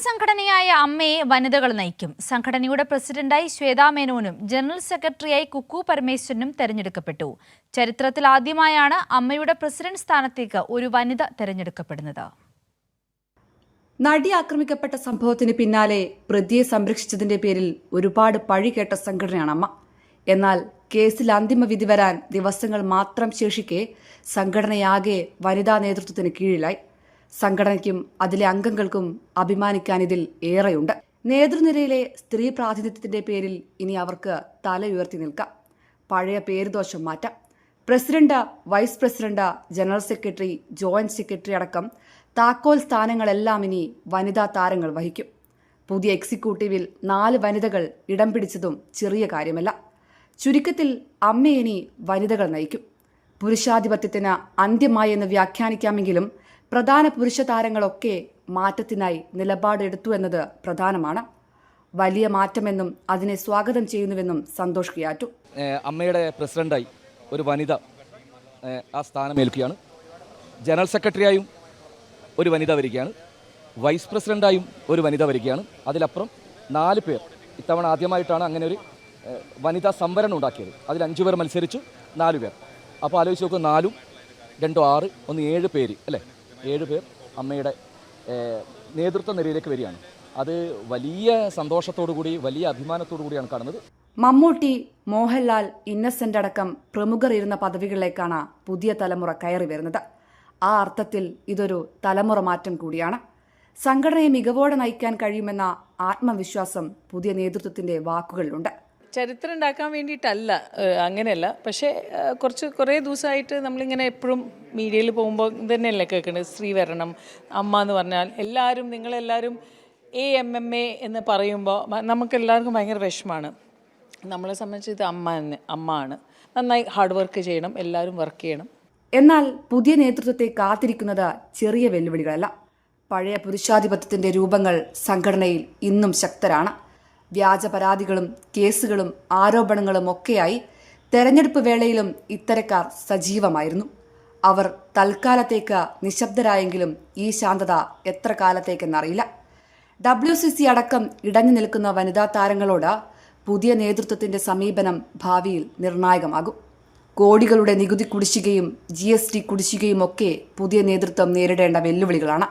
സംഘടനയായ അമ്മയെ വനിതകൾ നയിക്കും. സംഘടനയുടെ പ്രസിഡന്റായി ശ്വേതാ മേനോനും ജനറൽ സെക്രട്ടറിയായി കുക്കു പരമേശ്വരനും തെരഞ്ഞെടുക്കപ്പെട്ടു. ചരിത്രത്തിൽ ആദ്യമായാണ് അമ്മയുടെ പ്രസിഡന്റ് സ്ഥാനത്തേക്ക് ഒരു വനിത തെരഞ്ഞെടുക്കപ്പെടുന്നത്. നടി ആക്രമിക്കപ്പെട്ട സംഭവത്തിന് പിന്നാലെ പ്രതിയെ സംരക്ഷിച്ചതിന്റെ പേരിൽ ഒരുപാട് പഴി കേട്ട സംഘടനയാണ് അമ്മ. എന്നാൽ കേസിൽ അന്തിമ വിധി വരാൻ ദിവസങ്ങൾ മാത്രം ശേഷിക്കെ സംഘടനയാകെ വനിതാ നേതൃത്വത്തിന് കീഴിലായി. സംഘടനയ്ക്കും അതിലെ അംഗങ്ങൾക്കും അഭിമാനിക്കാൻ ഇതിൽ ഏറെയുണ്ട്. നേതൃനിരയിലെ സ്ത്രീ പ്രാതിനിധ്യത്തിന്റെ പേരിൽ ഇനി അവർക്ക് തല ഉയർത്തി നിൽക്കാം. പഴയ പേരുദോഷം മാറ്റാം. President, vice president, general secretary, joint secretary അടക്കം താക്കോൽ സ്ഥാനങ്ങളെല്ലാം ഇനി വനിതാ താരങ്ങൾ വഹിക്കും. പുതിയ എക്സിക്യൂട്ടീവിൽ 4 വനിതകൾ ഇടം പിടിച്ചതും ചെറിയ കാര്യമല്ല. ചുരുക്കത്തിൽ അമ്മയെ ഇനി വനിതകൾ നയിക്കും. പുരുഷാധിപത്യത്തിന് അന്ത്യമായി എന്ന് വ്യാഖ്യാനിക്കാമെങ്കിലും പ്രധാന പുരുഷ താരങ്ങളൊക്കെ മാറ്റത്തിനായി നിലപാടെടുത്തു എന്നത് പ്രധാനമാണ്. വലിയ മാറ്റമെന്നും അതിനെ സ്വാഗതം ചെയ്യുന്നുവെന്നും സന്തോഷ് കിയാറ്റു. അമ്മയുടെ പ്രസിഡന്റായി ഒരു വനിത ആ സ്ഥാനമേൽക്കുകയാണ്. ജനറൽ സെക്രട്ടറിയായും ഒരു വനിത വരികയാണ്. വൈസ് പ്രസിഡന്റായും ഒരു വനിത വരികയാണ്. അതിലപ്പുറം 4 പേർ. ഇത്തവണ ആദ്യമായിട്ടാണ് അങ്ങനെ ഒരു വനിതാ സംവരണം ഉണ്ടാക്കിയത്. അതിൽ 5 പേർ മത്സരിച്ചു, 4 പേർ. അപ്പോൾ ആലോചിച്ച് നോക്കുക, 4, 2, 6, 1, 7 പേര് അല്ലേ? 7 പേർ അമ്മയുടെ നേതൃത്വ നിരയിലേക്ക് വരികയാണ്. അത് വലിയ സന്തോഷത്തോടു കൂടി, വലിയ അഭിമാനത്തോടു കൂടിയാണ് കാണുന്നത്. മമ്മൂട്ടി, മോഹൻലാൽ, ഇന്നസെന്റ് അടക്കം പ്രമുഖർ ഇരുന്ന പദവികളിലേക്കാണ് പുതിയ തലമുറ കയറി വരുന്നത്. ആ അർത്ഥത്തിൽ ഇതൊരു തലമുറ മാറ്റം കൂടിയാണ്. സംഘടനയെ മികവോടെ നയിക്കാൻ കഴിയുമെന്ന ആത്മവിശ്വാസം പുതിയ നേതൃത്വത്തിന്റെ വാക്കുകളിലുണ്ട്. ചരിത്രം ഉണ്ടാക്കാൻ വേണ്ടിയിട്ടല്ല, അങ്ങനെയല്ല. പക്ഷേ കുറേ ദിവസമായിട്ട് നമ്മളിങ്ങനെ എപ്പോഴും മീഡിയയിൽ പോകുമ്പോൾ തന്നെയല്ലേ കേൾക്കുന്നത്, സ്ത്രീ വരണം, അമ്മ എന്ന് പറഞ്ഞാൽ നിങ്ങളെല്ലാവരും AMMA എന്ന് പറയുമ്പോൾ നമുക്കെല്ലാവർക്കും ഭയങ്കര വിഷമമാണ്. നമ്മളെ സംബന്ധിച്ച് ഇത് അമ്മ ആണ്. നന്നായി ഹാർഡ് വർക്ക് ചെയ്യണം, എല്ലാവരും വർക്ക് ചെയ്യണം. എന്നാൽ പുതിയ നേതൃത്വത്തെ കാത്തിരിക്കുന്നത് ചെറിയ വെല്ലുവിളികളല്ല. പഴയ പുരുഷാധിപത്യത്തിന്റെ രൂപങ്ങൾ സംഘടനയിൽ ഇന്നും ശക്തരാണ്. വ്യാജ പരാതികളും കേസുകളും ആരോപണങ്ങളും ഒക്കെയായി തെരഞ്ഞെടുപ്പ് വേളയിലും ഇത്തരക്കാർ സജീവമായിരുന്നു. അവർ തൽക്കാലത്തേക്ക് നിശബ്ദരായെങ്കിലും ഈ ശാന്തത എത്ര കാലത്തേക്കെന്നറിയില്ല. WCC അടക്കം ഇടഞ്ഞു നിൽക്കുന്ന വനിതാ താരങ്ങളോട് പുതിയ നേതൃത്വത്തിന്റെ സമീപനം ഭാവിയിൽ നിർണായകമാകും. കോടികളുടെ നികുതി കുടിശ്ശികയും GST കുടിശ്ശികയും ഒക്കെ പുതിയ നേതൃത്വം നേരിടേണ്ട വെല്ലുവിളികളാണ്.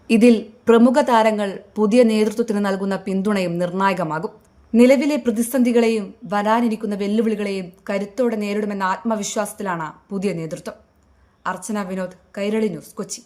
ഇതിൽ പ്രമുഖ താരങ്ങൾ പുതിയ നേതൃത്വത്തിന് നൽകുന്ന പിന്തുണയും നിർണായകമാകും. നിലവിലെ പ്രതിസന്ധികളെയും വരാനിരിക്കുന്ന വെല്ലുവിളികളെയും കരുത്തോടെ നേരിടുമെന്ന ആത്മവിശ്വാസത്തിലാണ് പുതിയ നേതൃത്വം. അർച്ചന വിനോദ്, കൈരളി ന്യൂസ്, കൊച്ചി.